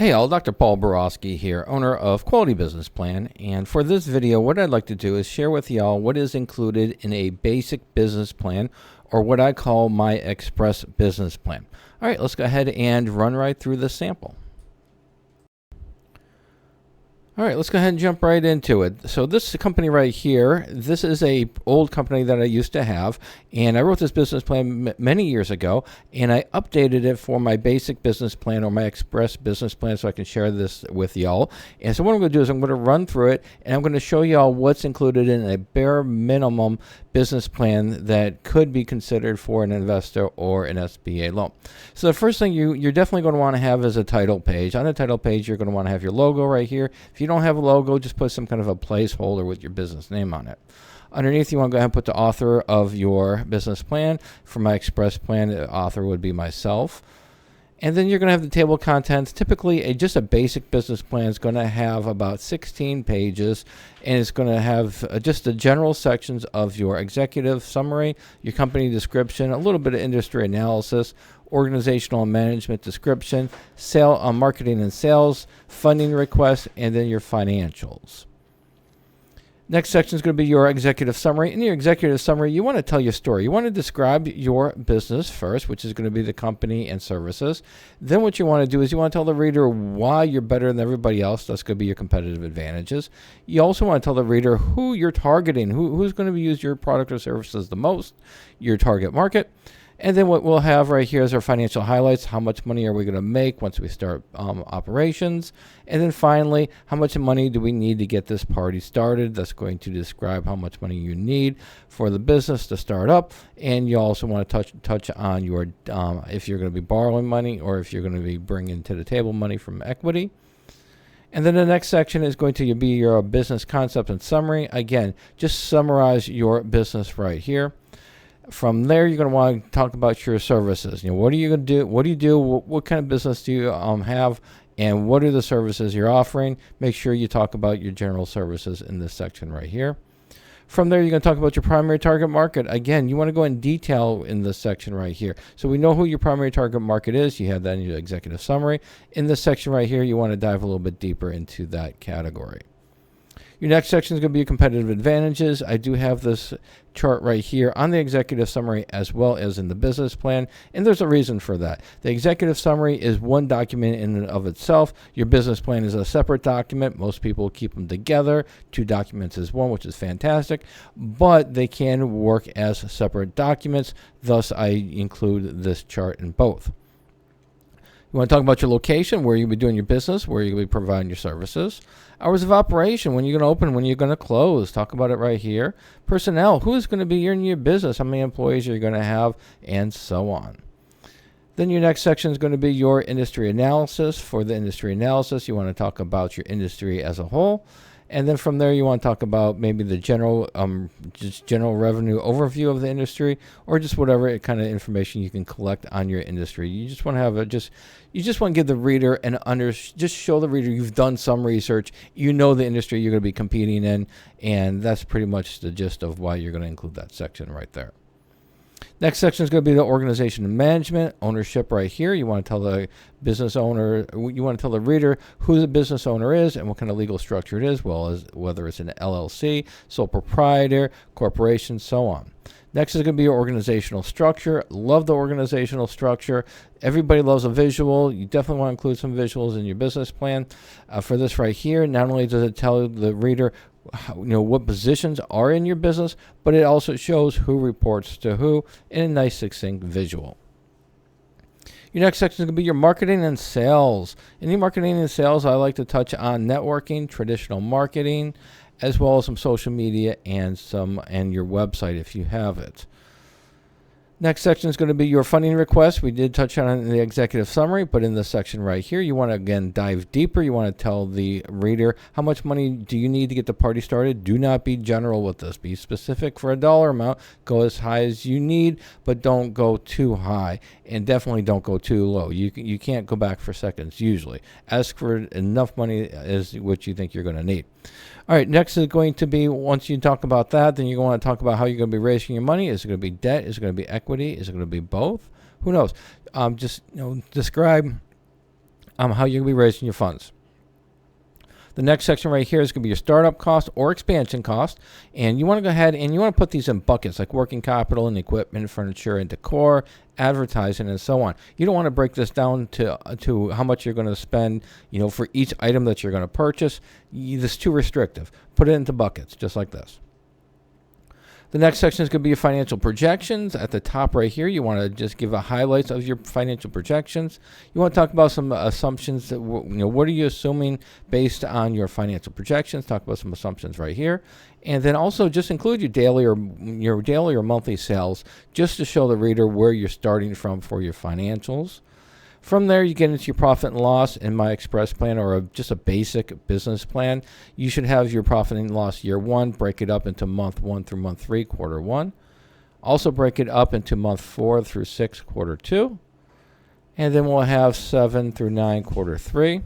Hey all, Dr. Paul Borosky here, owner of Quality Business Plan, and for this video what I'd like to do is share with y'all what is included in a basic business plan, or what I call my express business plan. Alright, let's go ahead and run right through this sample. Alright, let's go ahead and jump right into it. So this company right here, this is a old company that I used to have, and I wrote this business plan many years ago, and I updated it for my basic business plan or my express business plan so I can share this with y'all. And so what I'm going to do is I'm going to run through it, and I'm going to show y'all what's included in a bare minimum business plan that could be considered for an investor or an SBA loan. So the first thing you're definitely going to want to have is a title page. On the title page, you're going to want to have your logo right here. If you don't have a logo, just put some kind of a placeholder with your business name on it. Underneath, you want to go ahead and put the author of your business plan. For my express plan, the author would be myself. And then you're going to have the table of contents. Typically, just a basic business plan is going to have about 16 pages, and it's going to have just the general sections of your executive summary, your company description, a little bit of industry analysis, organizational and management description, marketing and sales, funding requests, and then your financials. Next section is going to be your executive summary. In your executive summary, you want to tell your story. You want to describe your business first, which is going to be the company and services. Then what you want to do is you want to tell the reader why you're better than everybody else. That's going to be your competitive advantages. You also want to tell the reader who you're targeting, who's going to use your product or services the most, your target market. And then what we'll have right here is our financial highlights. How much money are we going to make once we start operations? And then finally, how much money do we need to get this party started? That's going to describe how much money you need for the business to start up. And you also want to touch on your if you're going to be borrowing money or if you're going to be bringing to the table money from equity. And then the next section is going to be your business concept and summary. Again, just summarize your business right here. From there, you're going to want to talk about your services. What are you going to do? What do you do? What kind of business do you have? And what are the services you're offering? Make sure you talk about your general services in this section right here. From there, you're going to talk about your primary target market. Again, you want to go in detail in this section right here. So we know who your primary target market is. You have that in your executive summary. In this section right here, you want to dive a little bit deeper into that category. Your next section is going to be your competitive advantages. I do have this chart right here on the executive summary as well as in the business plan, and there's a reason for that. The executive summary is one document in and of itself. Your business plan is a separate document. Most people keep them together. Two documents is one, which is fantastic, but they can work as separate documents. Thus, I include this chart in both. You want to talk about your location, where you'll be doing your business, where you'll be providing your services. Hours of operation, when you're going to open, when you're going to close. Talk about it right here. Personnel, who's going to be in your business, how many employees you're going to have, and so on. Then your next section is going to be your industry analysis. For the industry analysis, you want to talk about your industry as a whole. And then from there, you want to talk about maybe the general revenue overview of the industry, or just whatever kind of information you can collect on your industry. You just want to have you just want to give the reader just show the reader you've done some research. You know the industry you're going to be competing in, and that's pretty much the gist of why you're going to include that section right there. Next section is going to be the organization and management, ownership right here. You want to tell the business owner, you want to tell the reader who the business owner is and what kind of legal structure it is, well as whether it's an LLC, sole proprietor, corporation, so on. Next is going to be your organizational structure. Love the organizational structure. Everybody loves a visual. You definitely want to include some visuals in your business plan. For this right here, not only does it tell the reader what positions are in your business, but it also shows who reports to who in a nice succinct visual. Your next section is going to be your marketing and sales. In your marketing and sales, I like to touch on networking, traditional marketing, as well as some social media and your website if you have it. Next section is going to be your funding request. We did touch on it in the executive summary, but in this section right here, you want to, again, dive deeper. You want to tell the reader how much money do you need to get the party started. Do not be general with this. Be specific for a dollar amount. Go as high as you need, but don't go too high, and definitely don't go too low. You can't go back for seconds usually. Ask for enough money as what you think you're going to need. All right, next is going to be, once you talk about that, then you want to talk about how you're going to be raising your money. Is it going to be debt? Is it going to be equity? Is it going to be both? Who knows? Describe how you're going to be raising your funds. The next section right here is going to be your startup cost or expansion cost. And you want to go ahead and you want to put these in buckets like working capital and equipment, furniture and decor, advertising, and so on. You don't want to break this down to how much you're going to spend, for each item that you're going to purchase. This is too restrictive. Put it into buckets, just like this. The next section is going to be your financial projections. At the top right here, you want to just give highlights of your financial projections. You want to talk about some assumptions. What are you assuming based on your financial projections? Talk about some assumptions right here. And then also just include your daily or monthly sales just to show the reader where you're starting from for your financials. From there, you get into your profit and loss in My Express plan or just a basic business plan. You should have your profit and loss year 1, break it up into month 1 through month 3, quarter 1. Also break it up into month 4 through 6, quarter 2. And then we'll have 7 through 9, quarter 3.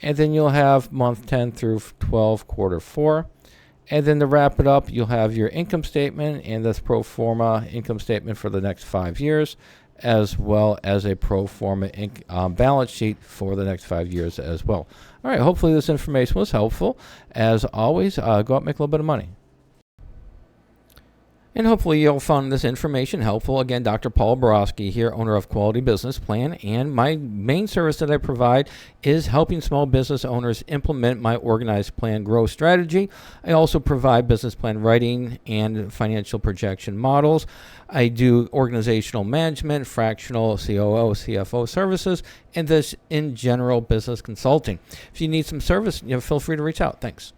And then you'll have month 10 through 12, quarter 4. And then to wrap it up, you'll have your income statement and this pro forma income statement for the next 5 years, as well as a pro forma balance sheet for the next 5 years as well. All right, hopefully this information was helpful. As always, go out and make a little bit of money. And hopefully you'll find this information helpful. Again, Dr. Paul Borosky here, owner of Quality Business Plan. And my main service that I provide is helping small business owners implement my organized plan growth strategy. I also provide business plan writing and financial projection models. I do organizational management, fractional COO, CFO services, and this in general business consulting. If you need some service, feel free to reach out. Thanks.